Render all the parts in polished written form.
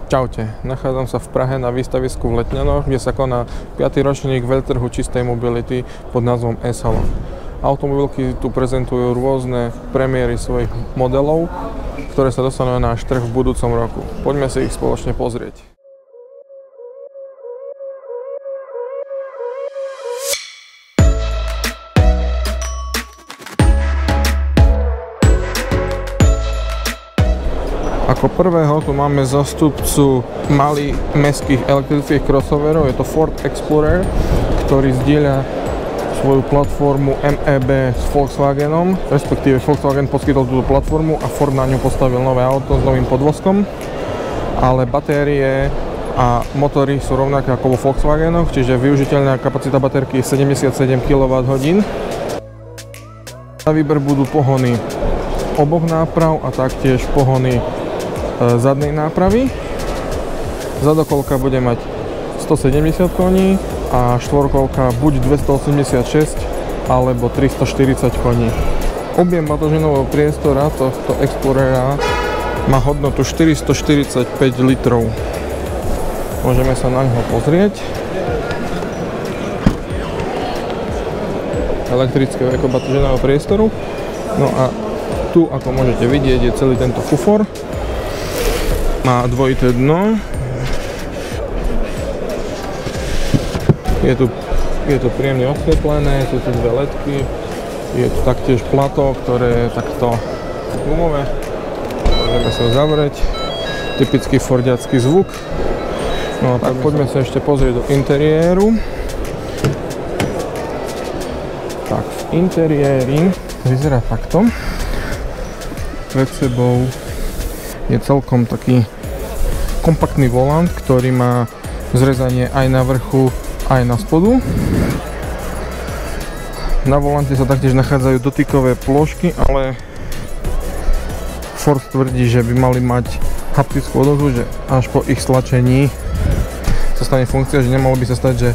Čaute, nachádzam sa v Prahe na výstavisku v Letňanoch, kde sa koná 5. ročník veľtrhu čistej mobility pod názvom e-salon. Automobilky tu prezentujú rôzne premiéry svojich modelov, ktoré sa dostanú na náš trh v budúcom roku. Poďme si ich spoločne pozrieť. Ako prvého tu máme zastupcu malých mestských elektrických crossoverov, je to Ford Explorer, ktorý zdieľa svoju platformu MEB s Volkswagenom, respektíve Volkswagen poskytol túto platformu a Ford na ňu postavil nové auto s novým podvozkom, ale batérie a motory sú rovnaké ako vo Volkswagenoch, čiže využiteľná kapacita baterky je 77 kWh. Na výber budú pohony oboch náprav a taktiež pohony zadnej nápravy. Zadokolka bude mať 170 koní a štvorkolka buď 286 alebo 340 koní. Objem batožinového priestora tohto Explorera má hodnotu 445 litrov. Môžeme sa na ňo pozrieť. Elektrického ekobatožinového priestoru. No a tu, ako môžete vidieť, je celý tento kufor. Má dvojité dno. Je tu príjemne osvetlené, sú tu dve ledky. Je tu taktiež plato, ktoré je takto gumové. Môžeme sa ho zavrieť. Typický fordiacký zvuk. No tak poďme sa ešte pozrieť do interiéru. Tak, v interiéri vyzerá takto. Pred sebou je celkom taký kompaktný volant, ktorý má zrezanie aj na vrchu, aj na spodu. Na volante sa taktiež nachádzajú dotykové plôžky, ale Ford tvrdí, že by mali mať haptickú odozvu, že až po ich stlačení sa stane funkcia, že nemalo by sa stať, že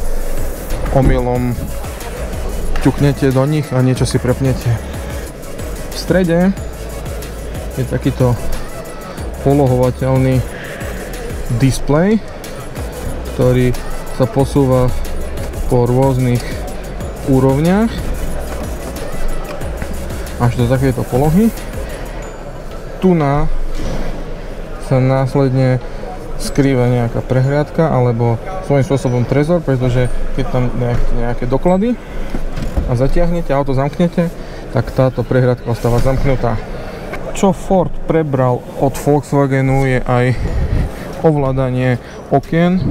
omylom ťuknete do nich a niečo si prepnete. V strede je takýto polohovateľný displej, ktorý sa posúva po rôznych úrovniach až do takéto polohy. Tu sa následne skrýva nejaká prehliadka alebo svojím spôsobom trezor, pretože keď tam nejaké doklady a zatiahnete, auto zamknete, tak táto prehliadka ostáva zamknutá. Čo Ford prebral od Volkswagenu je aj ovládanie okien.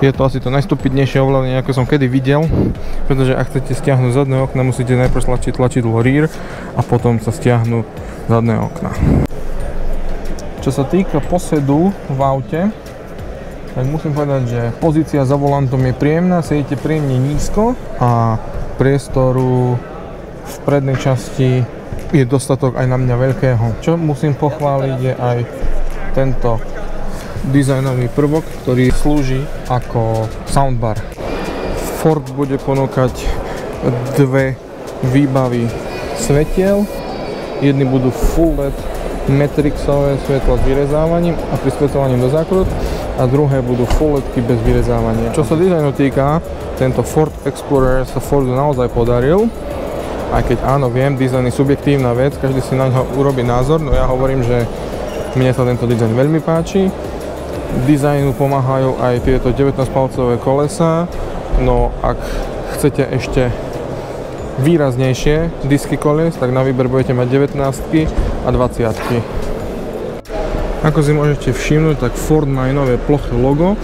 Je to asi to najstupidnejšie ovládanie, ako som kedy videl, pretože ak chcete stiahnuť zadné okna, musíte najprv stlačiť tlačidlo rear a potom sa stiahnu zadné okna. Čo sa týka posedu v aute, tak musím povedať, že pozícia za volantom je príjemná, sedíte príjemne nízko a priestoru v prednej časti je dostatok aj na mňa veľkého. Čo musím pochváliť je aj tento dizajnový prvok, ktorý slúži ako soundbar. Ford bude ponúkať dve výbavy svetiel. Jedny budú full LED matrixové svetla s vyrezávaním a prispäcovaním do zákrut a druhé budú full LEDky bez vyrezávania. Čo sa dizajnu týka, tento Ford Explorer sa Fordu naozaj podaril. Aj keď áno, viem, dizajn je subjektívna vec, každý si na ňo urobí názor, no ja hovorím, že mne sa tento dizajn veľmi páči. Dizajnu pomáhajú aj tieto 19-palcové kolesá, no ak chcete ešte výraznejšie disky kolies, tak na výber budete mať 19-ky a 20-ky. Ako si môžete všimnúť, tak Ford má aj nové ploché logo.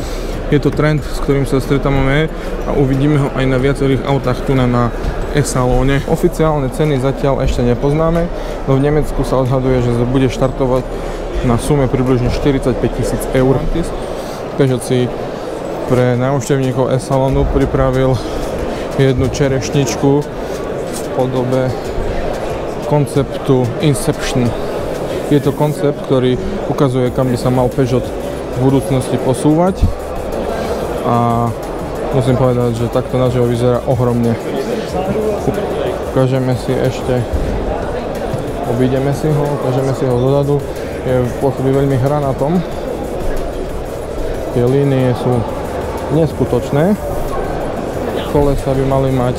Je to trend, s ktorým sa stretávame a uvidíme ho aj na viacerých autách tu na e-salóne. Oficiálne ceny zatiaľ ešte nepoznáme, no v Nemecku sa odhaduje, že bude štartovať na sume približne 45 000 eur. Peugeot si pre návštevníkov e-salónu pripravil jednu čerešničku v podobe konceptu Inception. Je to koncept, ktorý ukazuje, kam by sa mal Peugeot v budúcnosti posúvať a musím povedať, že takto naživo vyzerá ohromne. Ukážeme si ešte, ukážeme si ho dozadu, pôsobí veľmi hranatom. tie línie sú neskutočné. Kolesa by mali mať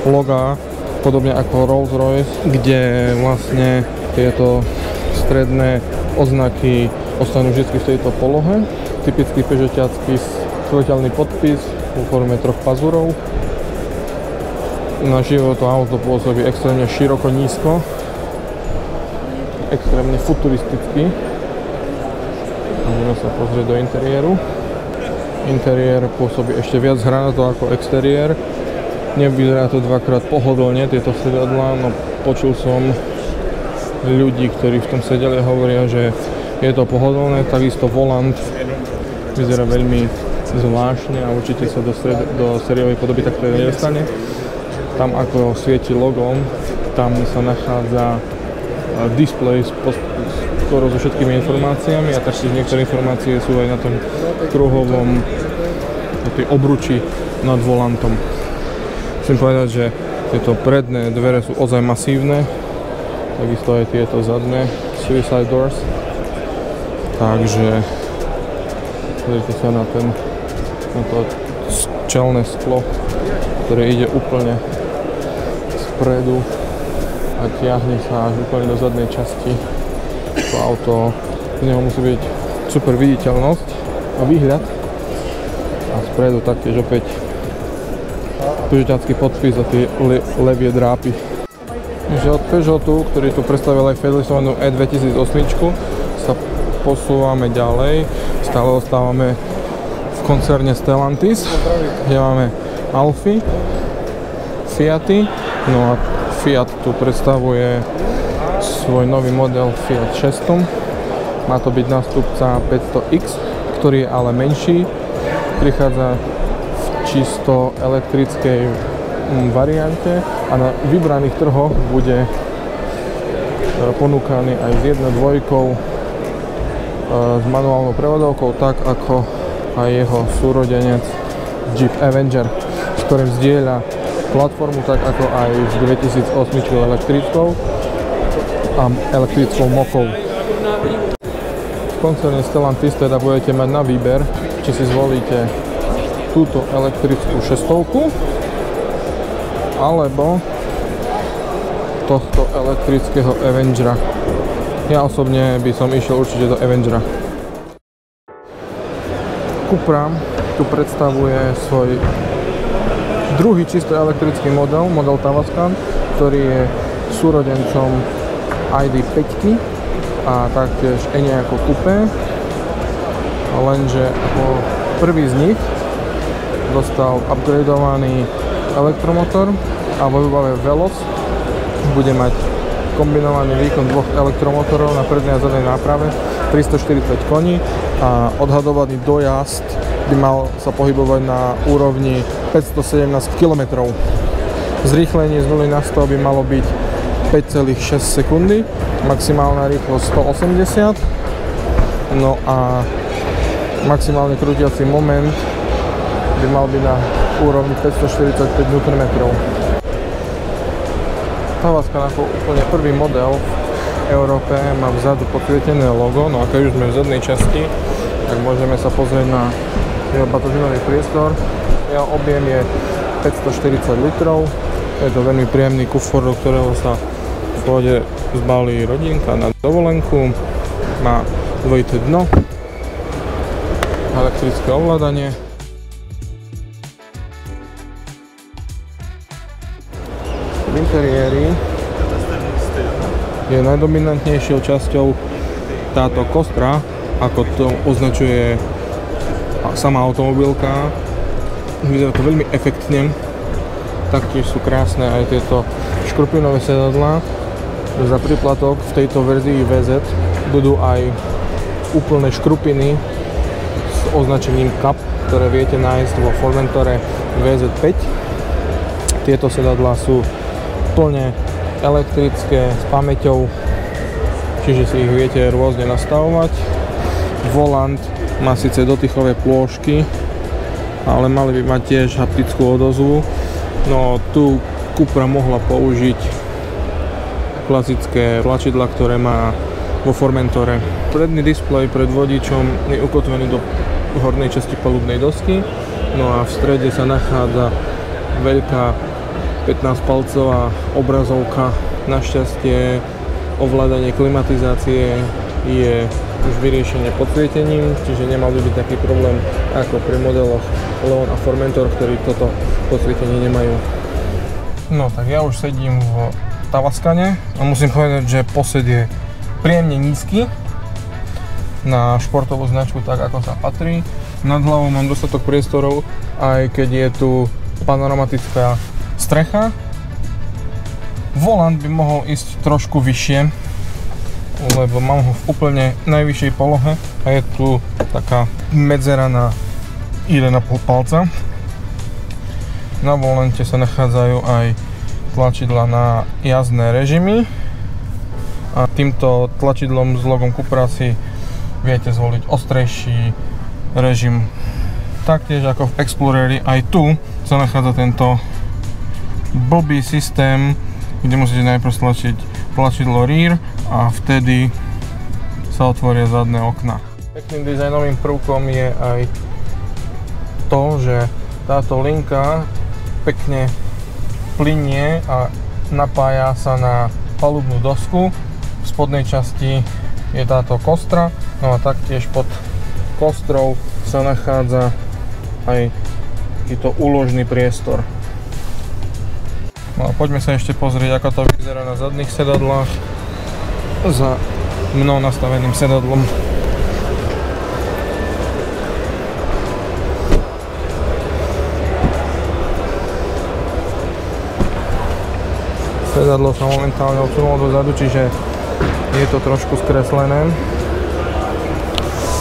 logá, podobne ako Rolls-Royce, kde vlastne tieto stredné oznaky ostanú vždy v tejto polohe. Typický pežoťacký skleteľný podpis vo forme troch pazúrov. Na živo to auto pôsobí extrémne široko, nízko, extrémne futuristicky. Môžeme sa pozrieť do interiéru. Interiér pôsobí ešte viac hranato ako exteriér. Nevyzerá to dvakrát pohodlne, tieto sedadlá, no počul som ľudí, ktorí v tom sedeli, hovoria, že je to pohodlné, takisto volant vyzerá veľmi zvláštne a určite sa do sériovej podoby takto nedostane. Tam ako svieti logom, tam sa nachádza displej skoro so všetkými informáciami a taktiež niektoré informácie sú aj na tom kruhovom, na tej obruči nad volantom. Chcem povedať, že tieto predné dvere sú ozaj masívne, takisto aj tieto zadné suicide doors. Takže pozrite sa na to čelné sklo, ktoré ide úplne spredu a tiahne sa až úplne do zadnej časti. To auto, z neho musí byť super viditeľnosť a výhľad. A spredu taktiež opäť pežoťacký podpis a tie levie drápy. Takže od Peugeotu, ktorý tu predstavil aj facelistovanú E2008, sa posúvame ďalej. Stále ostávame v koncerne Stellantis, kde máme Alfy, Fiaty, no a Fiat tu predstavuje svoj nový model Fiat 600. Má to byť nástupca 500X, ktorý je ale menší. Prichádza v čisto elektrickej variante a na vybraných trhoch bude ponúkaný aj s 1.2 s manuálnou prevodovkou, tak ako aj jeho súrodenec Jeep Avenger, s ktorým zdieľa platformu, tak ako aj s 2008 elektrickou a elektrickou mokou. V koncerne Stellantis teda budete mať na výber, či si zvolíte túto elektrickú 600 alebo tohto elektrického Avengera. Ja osobne by som išiel určite do Avengera. Cupra tu predstavuje svoj druhý čisto elektrický model Tavascan, ktorý je súrodencom ID5 a taktiež Enyaq Coupé, lenže ako prvý z nich dostal upgradeovaný elektromotor a vo výbave Veloz bude mať kombinovaný výkon dvoch elektromotorov na prednej a zadnej náprave, 340 koní a odhadovaný dojazd by mal sa pohybovať na úrovni 517 km. Zrýchlenie z 0 na 100 by malo byť 5,6 sekundy, maximálna rýchlosť 180, no a maximálne krútiaci moment by mal byť na úrovni 545 Nm. Tavascan ako úplne prvý model v Európe má vzadu podsvietené logo, no a keď už sme v zadnej časti, tak môžeme sa pozrieť na jeho batožinový priestor. Jeho objem je 540 litrov, je to veľmi príjemný kufor, do ktorého sa v pohode zbalí rodinka na dovolenku, má dvojité dno, elektrické ovládanie. V interiéri je najdominantnejšou časťou táto kostra, ako to označuje sama automobilka. Vyzerá to veľmi efektne, taktiež sú krásne aj tieto škrupinové sedadlá. Za príplatok v tejto verzii VZ budú aj úplné škrupiny s označením CAP, ktoré viete nájsť vo Formentore VZ5. Tieto sedadlá sú plne elektrické s pamäťou, čiže si ich viete rôzne nastavovať. Volant má síce dotychové plôžky, ale mali by mať tiež haptickú odozvu. No tu Cupra mohla použiť klasické tlačidlá, ktoré má vo Formentore. Predný displej pred vodičom je ukotvený do hornej časti palubnej dosky. No a v strede sa nachádza veľká 15-palcová obrazovka. Našťastie ovládanie klimatizácie je už vyriešenie podsvietením, čiže nemal by byť taký problém ako pri modeloch Leon a Formentor, ktorí toto podsvietenie nemajú. No tak ja už sedím v Tavascane a musím povedať, že posed je príjemne nízky na športovú značku, tak ako sa patrí. Nad hlavou mám dostatok priestorov, aj keď je tu panoramatická strecha. Volant by mohol ísť trošku vyššie, lebo mám ho v úplne najvyššej polohe a je tu taká medzera na 1,5 palca. Na volante sa nachádzajú aj tlačidla na jazdné režimy a týmto tlačidlom s logom Cupra si viete zvoliť ostrejší režim. Taktiež ako v Exploreri, aj tu sa nachádza tento blbý systém, kde musíte najprv stlačiť tlačidlo rear a vtedy sa otvoria zadné okná. Pekným dizajnovým prvkom je aj to, že táto linka pekne plynie a napája sa na palubnú dosku. V spodnej časti je táto kostra, no a taktiež pod kostrou sa nachádza aj takýto úložný priestor. No a poďme sa ešte pozrieť, ako to vyzerá na zadných sedadlách za mnou nastaveným sedadlom. Sedadlo sa momentálne odsunulo dozadu, čiže je to trošku skreslené,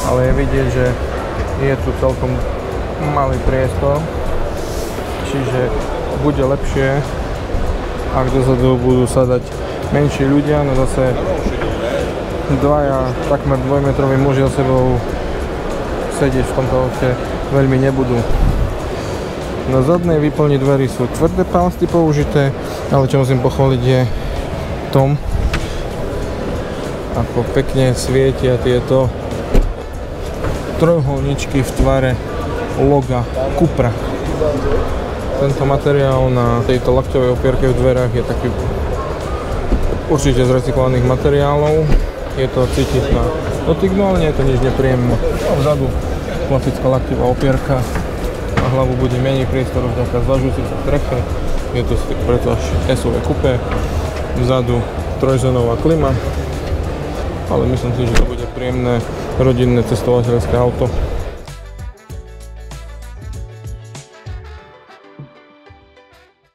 ale je vidieť, že je tu celkom malý priestor, čiže bude lepšie, ak dozadu budú sadať menší ľudia, no zase dvaja takmer 2-metroví muži za sebou sedieť v tomto aute veľmi nebudú. Na zadnej výplni dverí sú tvrdé plasty použité, ale čo musím pochváliť je tom, ako pekne svietia tieto trojuholníčky v tvare loga Cupra. Tento materiál na tejto lakťovej opierke v dverách je taký určite z recyklovaných materiálov. Je to cítiť na dotyk, no ale nie je to nič nepríjemné. Vzadu klasická lakťová opierka, na hlavu bude menej priestoru vďaka zvažujúcej sa streche. Je to preto až SUV kupé. Vzadu trojzónová klima, ale myslím si, že to bude príjemné rodinné cestovateľské auto.